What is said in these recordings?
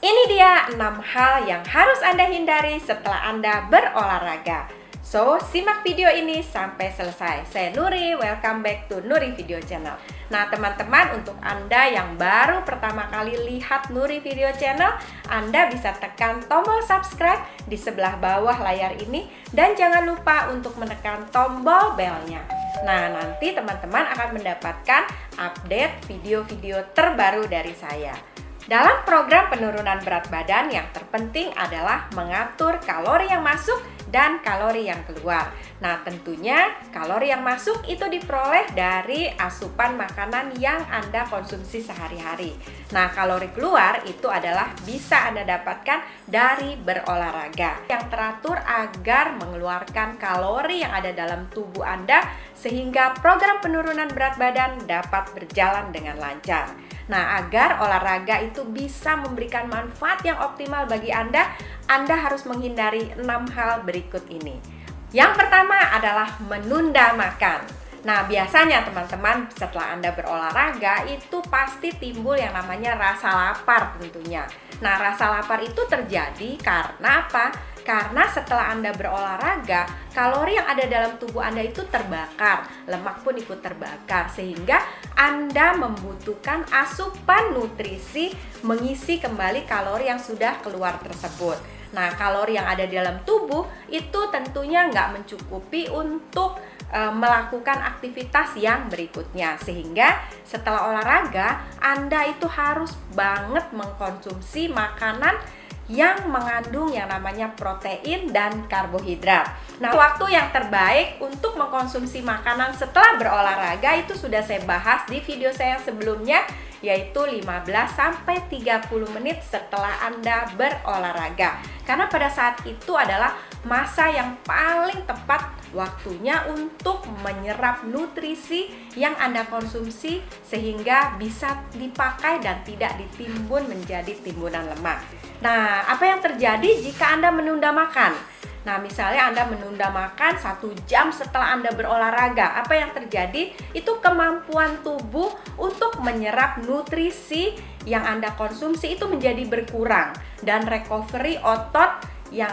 Ini dia 6 hal yang harus Anda hindari setelah Anda berolahraga. So, simak video ini sampai selesai. Saya Nuri, welcome back to Nuri Video Channel. Nah, teman-teman, untuk Anda yang baru pertama kali lihat Nuri Video Channel, Anda bisa tekan tombol subscribe di sebelah bawah layar ini dan jangan lupa untuk menekan tombol belnya. Nah, nanti teman-teman akan mendapatkan update video-video terbaru dari saya. Dalam program penurunan berat badan, yang terpenting adalah mengatur kalori yang masuk dan kalori yang keluar. Nah, tentunya kalori yang masuk itu diperoleh dari asupan makanan yang Anda konsumsi sehari-hari. Nah, kalori keluar itu adalah bisa Anda dapatkan dari berolahraga yang teratur agar mengeluarkan kalori yang ada dalam tubuh Anda sehingga program penurunan berat badan dapat berjalan dengan lancar. Nah, agar olahraga itu bisa memberikan manfaat yang optimal bagi Anda harus menghindari 6 hal berikut ini. Yang pertama adalah menunda makan. Nah, biasanya teman-teman setelah Anda berolahraga itu pasti timbul yang namanya rasa lapar tentunya. Nah, rasa lapar itu terjadi karena apa? Karena setelah Anda berolahraga, kalori yang ada dalam tubuh Anda itu terbakar, lemak pun ikut terbakar, sehingga Anda membutuhkan asupan nutrisi mengisi kembali kalori yang sudah keluar tersebut. Nah, kalori yang ada di dalam tubuh itu tentunya nggak mencukupi untuk melakukan aktivitas yang berikutnya, sehingga setelah olahraga Anda itu harus banget mengkonsumsi makanan yang mengandung yang namanya protein dan karbohidrat. Nah, waktu yang terbaik untuk mengkonsumsi makanan setelah berolahraga itu sudah saya bahas di video saya yang sebelumnya, yaitu 15-30 menit setelah Anda berolahraga. Karena pada saat itu adalah masa yang paling tepat waktunya untuk menyerap nutrisi yang Anda konsumsi sehingga bisa dipakai dan tidak ditimbun menjadi timbunan lemak. Nah, apa yang terjadi jika Anda menunda makan? Nah, misalnya Anda menunda makan 1 jam setelah Anda berolahraga, apa yang terjadi? Itu kemampuan tubuh untuk menyerap nutrisi yang Anda konsumsi itu menjadi berkurang, dan recovery otot yang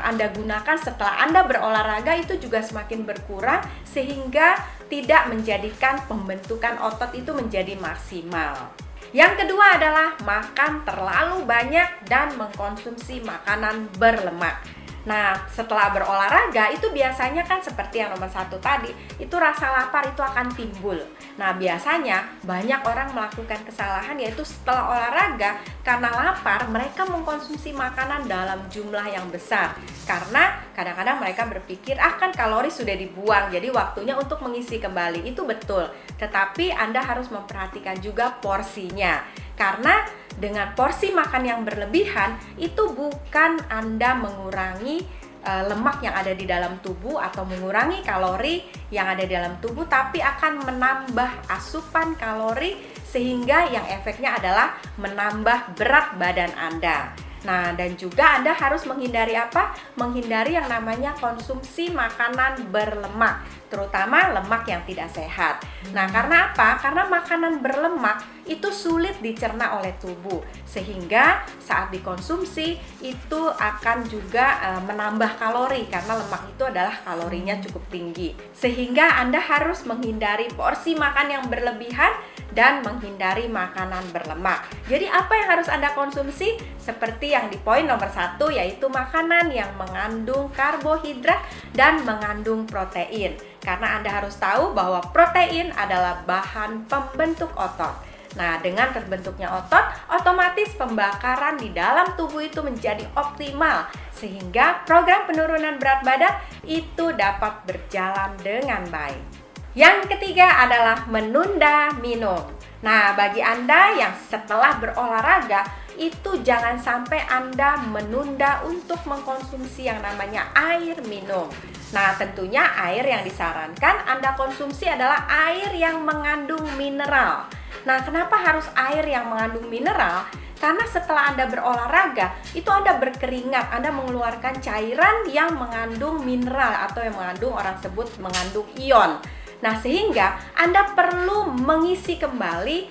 Anda gunakan setelah Anda berolahraga itu juga semakin berkurang, sehingga tidak menjadikan pembentukan otot itu menjadi maksimal. Yang kedua adalah makan terlalu banyak dan mengkonsumsi makanan berlemak. Nah, setelah berolahraga itu biasanya kan seperti yang nomor 1 tadi, itu rasa lapar itu akan timbul. Nah, biasanya banyak orang melakukan kesalahan, yaitu setelah olahraga karena lapar mereka mengkonsumsi makanan dalam jumlah yang besar. Karena kadang-kadang mereka berpikir, kan kalori sudah dibuang, jadi waktunya untuk mengisi kembali. Itu betul, tetapi Anda harus memperhatikan juga porsinya. Karena dengan porsi makan yang berlebihan itu bukan Anda mengurangi lemak yang ada di dalam tubuh atau mengurangi kalori yang ada di dalam tubuh, tapi akan menambah asupan kalori sehingga yang efeknya adalah menambah berat badan Anda. Nah, dan juga Anda harus menghindari apa? Menghindari yang namanya konsumsi makanan berlemak, terutama lemak yang tidak sehat. Nah, karena apa? Karena makanan berlemak itu sulit dicerna oleh tubuh, sehingga saat dikonsumsi itu akan juga menambah kalori, karena lemak itu adalah kalorinya cukup tinggi. Sehingga Anda harus menghindari porsi makan yang berlebihan dan menghindari makanan berlemak. Jadi apa yang harus Anda konsumsi? Seperti yang di poin nomor 1, yaitu makanan yang mengandung karbohidrat dan mengandung protein. Karena Anda harus tahu bahwa protein adalah bahan pembentuk otot. Nah, dengan terbentuknya otot, otomatis pembakaran di dalam tubuh itu menjadi optimal, sehingga program penurunan berat badan itu dapat berjalan dengan baik. Yang ketiga adalah menunda minum. Nah, bagi Anda yang setelah berolahraga, itu jangan sampai Anda menunda untuk mengkonsumsi yang namanya air minum. Nah, tentunya air yang disarankan Anda konsumsi adalah air yang mengandung mineral. Nah, kenapa harus air yang mengandung mineral? Karena setelah Anda berolahraga, itu Anda berkeringat, Anda mengeluarkan cairan yang mengandung mineral atau yang mengandung, orang sebut mengandung ion. Nah, sehingga Anda perlu mengisi kembali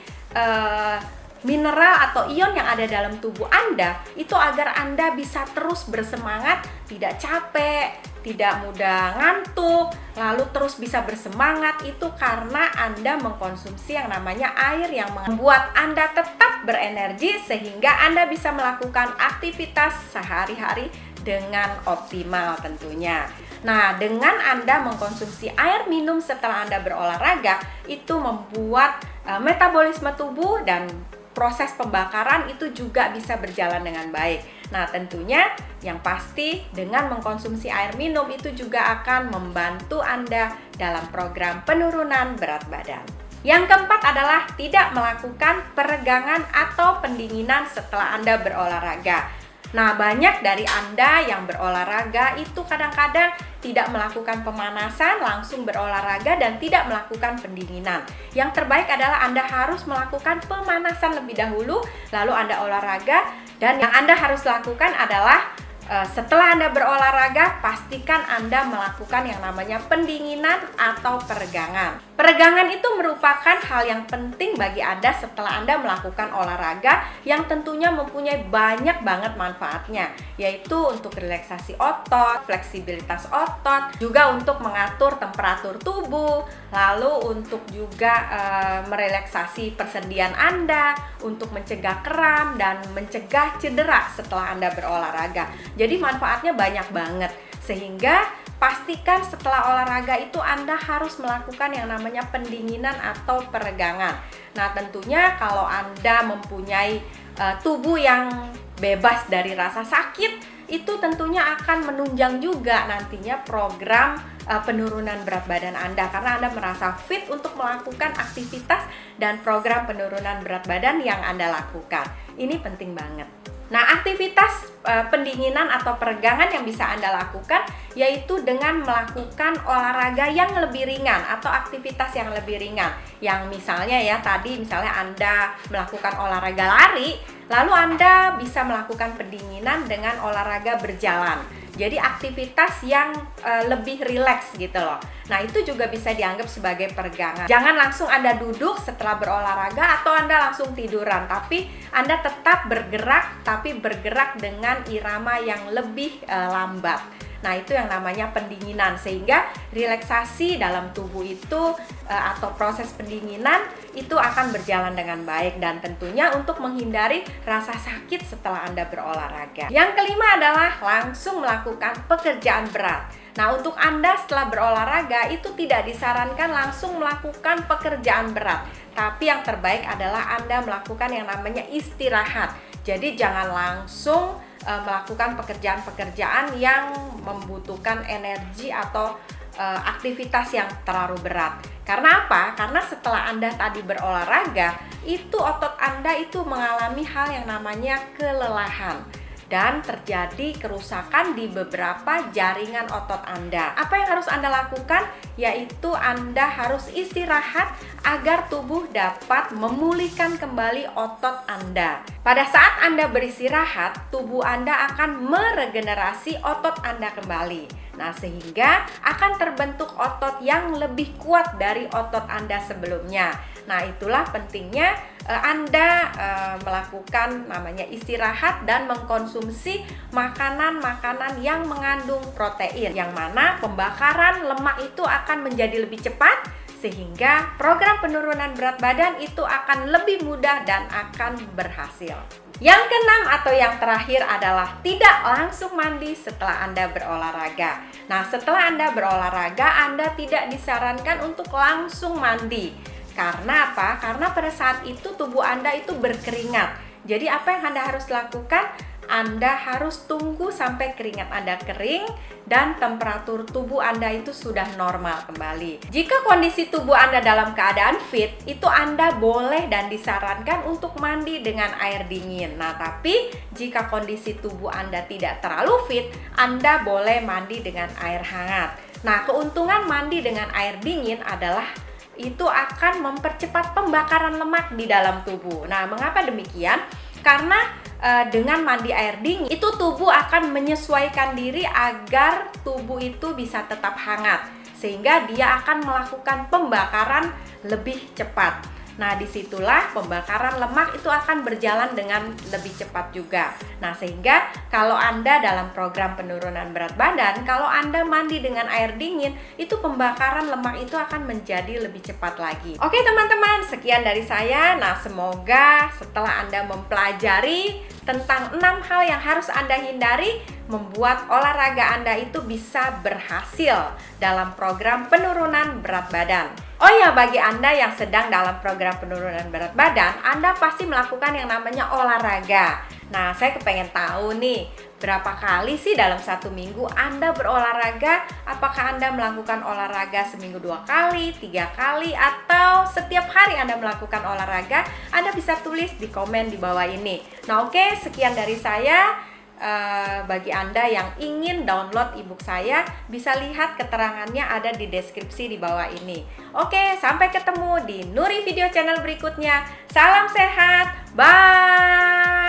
mineral atau ion yang ada dalam tubuh Anda itu agar Anda bisa terus bersemangat, tidak capek, tidak mudah ngantuk, lalu terus bisa bersemangat. Itu karena Anda mengkonsumsi yang namanya air yang membuat Anda tetap berenergi sehingga Anda bisa melakukan aktivitas sehari-hari dengan optimal tentunya. Nah, dengan Anda mengkonsumsi air minum setelah Anda berolahraga, itu membuat metabolisme tubuh dan proses pembakaran itu juga bisa berjalan dengan baik. Nah, tentunya yang pasti dengan mengkonsumsi air minum itu juga akan membantu Anda dalam program penurunan berat badan. Yang keempat adalah tidak melakukan peregangan atau pendinginan setelah Anda berolahraga. Nah, banyak dari Anda yang berolahraga itu kadang-kadang tidak melakukan pemanasan, langsung berolahraga dan tidak melakukan pendinginan. Yang terbaik adalah Anda harus melakukan pemanasan lebih dahulu, lalu Anda olahraga. Dan yang Anda harus lakukan adalah setelah Anda berolahraga, pastikan Anda melakukan yang namanya pendinginan atau peregangan. Peregangan itu merupakan hal yang penting bagi Anda setelah Anda melakukan olahraga yang tentunya mempunyai banyak banget manfaatnya, yaitu untuk relaksasi otot, fleksibilitas otot, juga untuk mengatur temperatur tubuh, lalu untuk juga merelaksasi persendian Anda, untuk mencegah kram dan mencegah cedera setelah Anda berolahraga. Jadi manfaatnya banyak banget, sehingga pastikan setelah olahraga itu Anda harus melakukan yang namanya pendinginan atau peregangan. Nah, tentunya kalau Anda mempunyai tubuh yang bebas dari rasa sakit, itu tentunya akan menunjang juga nantinya program penurunan berat badan Anda, karena Anda merasa fit untuk melakukan aktivitas dan program penurunan berat badan yang Anda lakukan. Ini penting banget. Nah, aktivitas pendinginan atau peregangan yang bisa Anda lakukan yaitu dengan melakukan olahraga yang lebih ringan atau aktivitas yang lebih ringan. Yang misalnya misalnya Anda melakukan olahraga lari, lalu Anda bisa melakukan pendinginan dengan olahraga berjalan. Jadi aktivitas yang lebih rileks gitu loh. Nah, itu juga bisa dianggap sebagai peregangan. Jangan langsung Anda duduk setelah berolahraga atau Anda langsung tiduran, tapi Anda tetap bergerak, tapi bergerak dengan irama yang lebih lambat. Nah, itu yang namanya pendinginan, sehingga relaksasi dalam tubuh itu atau proses pendinginan itu akan berjalan dengan baik dan tentunya untuk menghindari rasa sakit setelah Anda berolahraga. Yang kelima adalah langsung melakukan pekerjaan berat. Nah, untuk Anda setelah berolahraga itu tidak disarankan langsung melakukan pekerjaan berat, tapi yang terbaik adalah Anda melakukan yang namanya istirahat. Jadi jangan langsung melakukan pekerjaan-pekerjaan yang membutuhkan energi atau aktivitas yang terlalu berat. Karena apa? Karena setelah Anda tadi berolahraga, itu otot Anda itu mengalami hal yang namanya kelelahan dan terjadi kerusakan di beberapa jaringan otot Anda. Apa yang harus Anda lakukan? Yaitu Anda harus istirahat agar tubuh dapat memulihkan kembali otot Anda. Pada saat Anda beristirahat, tubuh Anda akan meregenerasi otot Anda kembali. Nah, sehingga akan terbentuk otot yang lebih kuat dari otot Anda sebelumnya. Nah, itulah pentingnya Anda melakukan namanya istirahat dan mengkonsumsi makanan-makanan yang mengandung protein, yang mana pembakaran lemak itu akan menjadi lebih cepat, sehingga program penurunan berat badan itu akan lebih mudah dan akan berhasil. Yang keenam atau yang terakhir adalah tidak langsung mandi setelah Anda berolahraga. Nah, setelah Anda berolahraga, Anda tidak disarankan untuk langsung mandi. Karena apa? Karena pada saat itu tubuh Anda itu berkeringat. Jadi apa yang Anda harus lakukan? Anda harus tunggu sampai keringat Anda kering dan temperatur tubuh Anda itu sudah normal kembali. Jika kondisi tubuh Anda dalam keadaan fit, itu Anda boleh dan disarankan untuk mandi dengan air dingin. Nah, tapi jika kondisi tubuh Anda tidak terlalu fit, Anda boleh mandi dengan air hangat. Nah, keuntungan mandi dengan air dingin adalah itu akan mempercepat pembakaran lemak di dalam tubuh. Nah, mengapa demikian? Karena dengan mandi air dingin, itu tubuh akan menyesuaikan diri agar tubuh itu bisa tetap hangat, sehingga dia akan melakukan pembakaran lebih cepat. Nah, disitulah pembakaran lemak itu akan berjalan dengan lebih cepat juga. Nah, sehingga kalau Anda dalam program penurunan berat badan, kalau Anda mandi dengan air dingin, itu pembakaran lemak itu akan menjadi lebih cepat lagi. Oke teman-teman, sekian dari saya. Nah, semoga setelah Anda mempelajari tentang 6 hal yang harus Anda hindari, membuat olahraga Anda itu bisa berhasil dalam program penurunan berat badan. Oh ya, bagi Anda yang sedang dalam program penurunan berat badan, Anda pasti melakukan yang namanya olahraga. Nah, saya kepengen tahu nih, berapa kali sih dalam satu minggu Anda berolahraga? Apakah Anda melakukan olahraga seminggu 2 kali, 3 kali, atau setiap hari Anda melakukan olahraga? Anda bisa tulis di komen di bawah ini. Nah, oke, sekian dari saya. Bagi Anda yang ingin download ebook saya, bisa lihat keterangannya ada di deskripsi di bawah ini. Oke, sampai ketemu di Nuri Video Channel berikutnya. Salam sehat, bye!